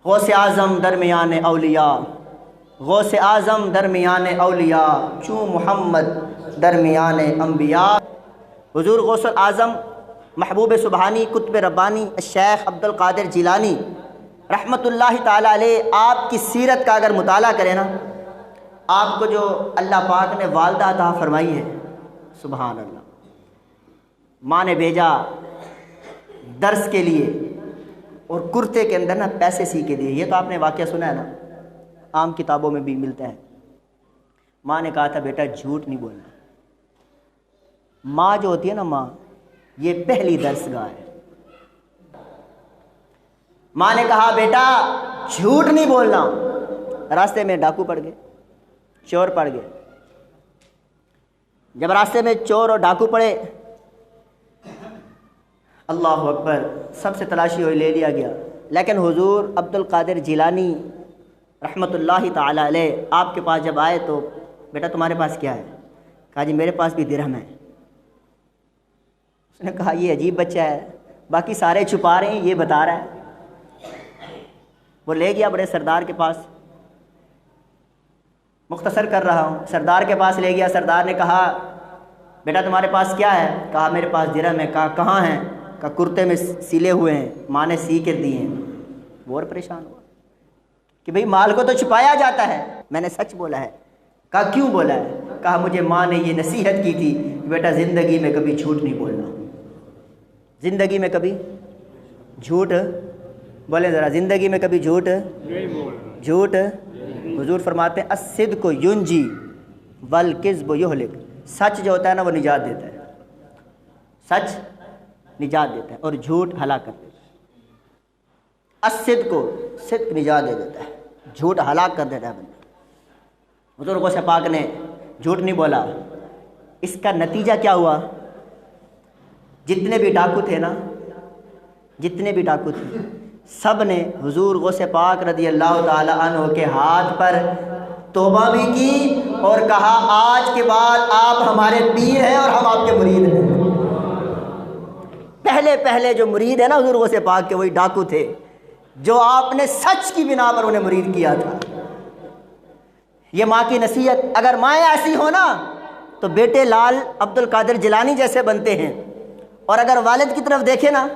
غوث اعظم درمیان اولیاء، غوث اعظم درمیان اولیاء، چوں محمد درمیان انبیاء۔ حضور غوث اعظم محبوب سبحانی قطب ربانی الشیخ عبد القادر جیلانی رحمۃ اللہ تعالی علیہ، آپ کی سیرت کا اگر مطالعہ کریں نا، آپ کو جو اللہ پاک نے والدہ عطا فرمائی ہے، سبحان اللہ، ماں نے بھیجا درس کے لیے اور کرتے کے اندر نا پیسے سی کے دیے۔ یہ تو آپ نے واقعہ سنا ہے نا، عام کتابوں میں بھی ملتا ہے۔ ماں نے کہا تھا بیٹا جھوٹ نہیں بولنا۔ ماں جو ہوتی ہے نا، ماں، یہ پہلی درس گاہ ہے۔ ماں نے کہا بیٹا جھوٹ نہیں بولنا۔ راستے میں ڈاکو پڑ گئے، چور پڑ گئے۔ جب راستے میں چور اور ڈاکو پڑے، اللہ اکبر، سب سے تلاشی ہوئی، لے لیا گیا۔ لیکن حضور عبد القادر جیلانی رحمۃ اللہ تعالی علیہ آپ کے پاس جب آئے تو بیٹا تمہارے پاس کیا ہے؟ کہا جی میرے پاس بھی درہم ہے۔ اس نے کہا یہ عجیب بچہ ہے، باقی سارے چھپا رہے ہیں، یہ بتا رہا ہے۔ وہ لے گیا بڑے سردار کے پاس، مختصر کر رہا ہوں، سردار کے پاس لے گیا۔ سردار نے کہا بیٹا تمہارے پاس کیا ہے؟ کہا میرے پاس درہم ہے۔ کہا کہاں ہیں؟ کہا کرتے میں سلے ہوئے ہیں، ماں نے سی کر دیے ہیں۔ وہ اور پریشان ہوا کہ بھئی مال کو تو چھپایا جاتا ہے، میں نے سچ بولا ہے۔ کہا کیوں بولا ہے؟ کہا مجھے ماں نے یہ نصیحت کی تھی کہ بیٹا زندگی میں کبھی جھوٹ نہیں بولنا، زندگی میں کبھی جھوٹ، بولیں ذرا، زندگی میں کبھی جھوٹ جھوٹ۔ حضور فرماتے ہیں الصدق ینجی والکذب یہلک، سچ جو ہوتا ہے نا وہ نجات دیتا ہے، سچ نجات دیتا ہے اور جھوٹ ہلاک کر دیتا ہے۔ الصدق، صدق نجات دے دیتا ہے، جھوٹ ہلاک کر دیتا ہے بندہ۔ بزرگوں سے پاک نے جھوٹ نہیں بولا۔ اس کا نتیجہ کیا ہوا؟ جتنے بھی ڈاکو تھے نا، جتنے بھی ڈاکو تھے، سب نے حضور غوث پاک رضی اللہ تعالی عنہ کے ہاتھ پر توبہ بھی کی اور کہا آج کے بعد آپ ہمارے پیر ہیں اور ہم آپ کے مرید ہیں۔ پہلے جو مرید ہے نا حضور غوث پاک کے، وہی ڈاکو تھے جو آپ نے سچ کی بنا پر انہیں مرید کیا تھا۔ یہ ماں کی نصیحت، اگر مائیں ایسی ہو نا تو بیٹے لال عبد القادر جیلانی جیسے بنتے ہیں۔ اور اگر والد کی طرف دیکھیں نا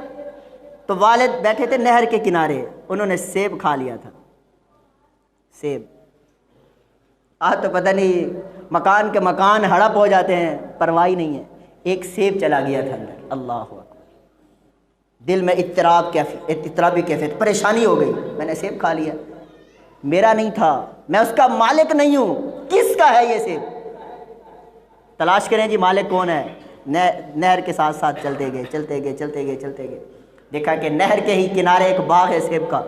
تو والد بیٹھے تھے نہر کے کنارے، انہوں نے سیب کھا لیا تھا، سیب۔ آج تو پتہ نہیں مکان کے مکان ہڑپ ہو جاتے ہیں، پرواہ نہیں ہے، ایک سیب چلا گیا تھا اندر۔ اللہ اکبر، دل میں اضطرابی کیفیت، پریشانی ہو گئی، میں نے سیب کھا لیا، میرا نہیں تھا، میں اس کا مالک نہیں ہوں، کس کا ہے یہ سیب؟ تلاش کریں جی مالک کون ہے۔ نہر کے ساتھ ساتھ چلتے گئے، دیکھا کہ نہر کے ہی کنارے ایک باغ ہے سیب کا،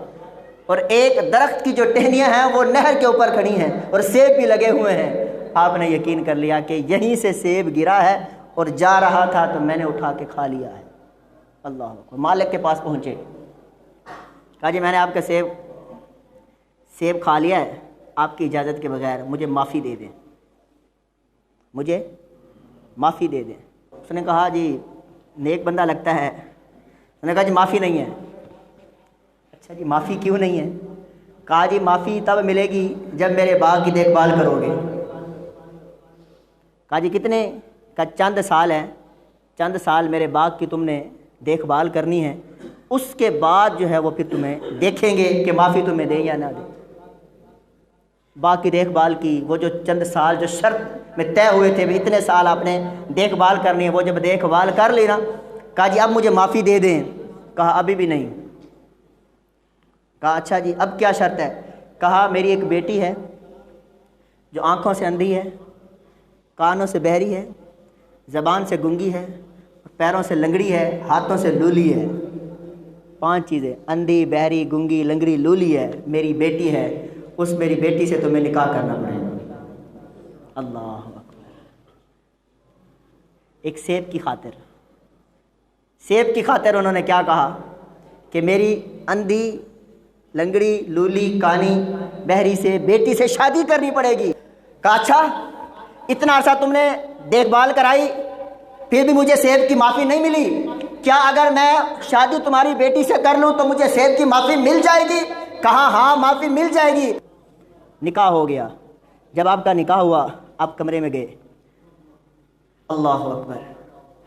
اور ایک درخت کی جو ٹہنیاں ہیں وہ نہر کے اوپر کھڑی ہیں اور سیب بھی لگے ہوئے ہیں۔ آپ نے یقین کر لیا کہ یہیں سے سیب گرا ہے اور جا رہا تھا تو میں نے اٹھا کے کھا لیا ہے۔ اللہ اکبر، مالک کے پاس پہنچے، کہا جی میں نے آپ کا سیب کھا لیا ہے، آپ کی اجازت کے بغیر مجھے معافی دے دیں، مجھے معافی دے دیں۔ اس نے کہا جی نیک بندہ لگتا ہے۔ اس نے کہا جی معافی نہیں ہے۔ اچھا جی معافی کیوں نہیں ہے؟ کہا جی معافی تب ملے گی جب میرے باغ کی دیکھ بھال کرو گے۔ کہا جی کتنے؟ کا چند سال ہے، چند سال میرے باغ کی تم نے دیکھ بھال کرنی ہے، اس کے بعد جو ہے وہ پھر تمہیں دیکھیں گے کہ معافی تمہیں دیں یا نہ دیں۔ باغ کی دیکھ بھال کی، وہ جو چند سال جو شرط میں طے ہوئے تھے بھی اتنے سال آپ نے دیکھ بھال کرنی ہے، وہ جب دیکھ بھال کر لی نا، کہا جی اب مجھے معافی دے دیں۔ کہا ابھی بھی نہیں۔ کہا اچھا جی اب کیا شرط ہے؟ کہا میری ایک بیٹی ہے جو آنکھوں سے اندھی ہے، کانوں سے بہری ہے، زبان سے گنگی ہے، پیروں سے لنگڑی ہے، ہاتھوں سے لولی ہے۔ 5 چیزیں، اندھی، بہری، گنگی، لنگڑی، لولی ہے، میری بیٹی ہے، اس میری بیٹی سے تمہیں نکاح کرنا پڑے گا۔ اللہ اکبر، ایک سیب کی خاطر انہوں نے کیا کہا کہ میری اندھی، لنگڑی، لولی، کانی، بہری سے بیٹی سے شادی کرنی پڑے گی۔ کہا اچھا اتنا عرصہ تم نے دیکھ بھال کرائی پھر بھی مجھے سیب کی معافی نہیں ملی، کیا اگر میں شادی تمہاری بیٹی سے کر لوں تو مجھے سیب کی معافی مل جائے گی؟ کہا ہاں معافی مل جائے گی۔ نکاح ہو گیا۔ جب آپ کا نکاح ہوا آپ کمرے میں گئے، اللہ اکبر،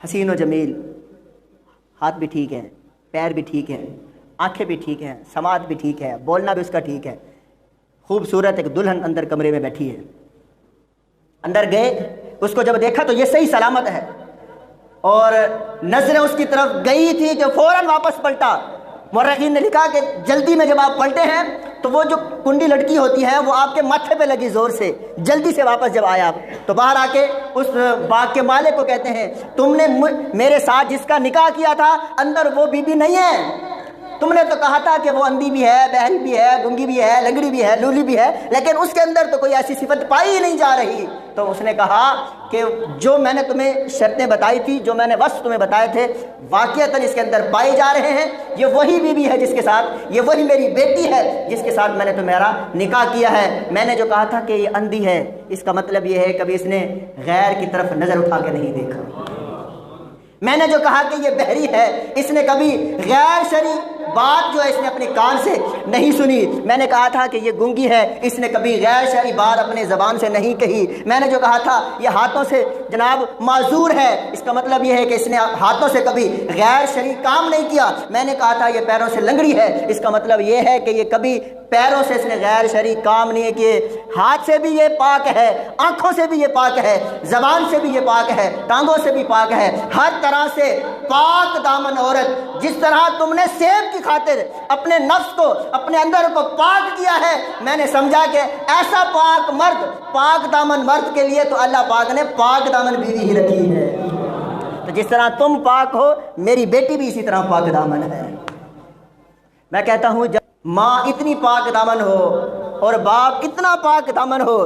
حسین و جمیل، ہاتھ بھی ٹھیک ہے، پیر بھی ٹھیک ہے، آنکھیں بھی ٹھیک ہیں، سماعت بھی ٹھیک ہے، بولنا بھی اس کا ٹھیک ہے، خوبصورت ایک دلہن اندر کمرے میں بیٹھی ہے۔ اندر گئے، اس کو جب دیکھا تو یہ صحیح سلامت ہے، اور نظریں اس کی طرف گئی تھی کہ فوراً واپس پلٹا۔ مورخین نے لکھا کہ جلدی میں جب آپ پلٹے ہیں تو وہ جو کنڈی لڑکی ہوتی ہے وہ آپ کے ماتھے پہ لگی زور سے، جلدی سے واپس جب آیا تو باہر آ کے اس باغ کے مالک کو کہتے ہیں تم نے میرے ساتھ جس کا نکاح کیا تھا اندر وہ بی بی نہیں ہے، تم نے تو کہا تھا کہ وہ اندھی بھی ہے، بہری بھی ہے، گنگی بھی ہے، لنگڑی بھی ہے، لولی بھی ہے، لیکن اس کے اندر تو کوئی ایسی صفت پائی ہی نہیں جا رہی۔ تو اس نے کہا کہ جو میں نے تمہیں شرطیں بتائی تھی، جو میں نے وصف تمہیں بتائے تھے، واقعتاً اس کے اندر پائے جا رہے ہیں۔ یہ وہی بیوی ہے جس کے ساتھ، یہ وہی میری بیٹی ہے جس کے ساتھ میں نے تمہارا نکاح کیا ہے۔ میں نے جو کہا تھا کہ یہ اندھی ہے، اس کا مطلب یہ ہے کبھی اس نے غیر کی طرف نظر اٹھا کے نہیں دیکھا۔ میں نے جو کہا کہ یہ بہری ہے، اس نے کبھی غیر شرعی بات جو ہے اس نے اپنے کان سے نہیں سنی۔ میں نے کہا تھا کہ یہ گنگی ہے، اس نے کبھی غیر شرعی بات اپنے زبان سے نہیں کہی۔ میں نے جو کہا تھا یہ ہاتھوں سے جناب معذور ہے، اس کا مطلب یہ ہے کہ اس نے ہاتھوں سے کبھی غیر شرعی کام نہیں کیا۔ میں نے کہا تھا یہ پیروں سے لنگڑی ہے، اس کا مطلب یہ ہے کہ یہ کبھی پیروں سے اس نے غیر شرعی کام نہیں کیے۔ ہاتھ سے بھی یہ پاک ہے، آنکھوں سے بھی یہ پاک ہے، زبان سے بھی یہ پاک ہے، ٹانگوں سے بھی پاک ہے، ہر طرح سے پاک دامن عورت۔ جس طرح تم نے سیب کی خاطر اپنے نفس کو، اپنے اندر کو پاک کیا ہے، میں نے سمجھا کہ ایسا پاک مرد، پاک دامن مرد کے لیے تو اللہ پاک نے پاک دامن بیوی ہی رکھی ہے۔ تو جس طرح تم پاک ہو، میری بیٹی بھی اسی طرح پاک دامن ہے۔ میں کہتا ہوں جب ماں اتنی پاک دامن ہو اور باپ اتنا پاک دامن ہو،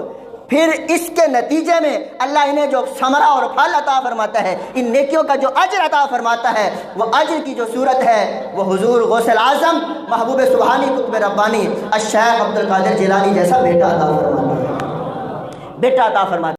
پھر اس کے نتیجے میں اللہ انہیں جو ثمرہ اور پھل عطا فرماتا ہے، ان نیکیوں کا جو اجر عطا فرماتا ہے، وہ اجر کی جو صورت ہے وہ حضور غوث الاعظم محبوب سبحانی قطب ربانی الشیخ عبد القادر جیلانی جیسا بیٹا عطا فرماتا ہے، بیٹا عطا فرماتا ہے۔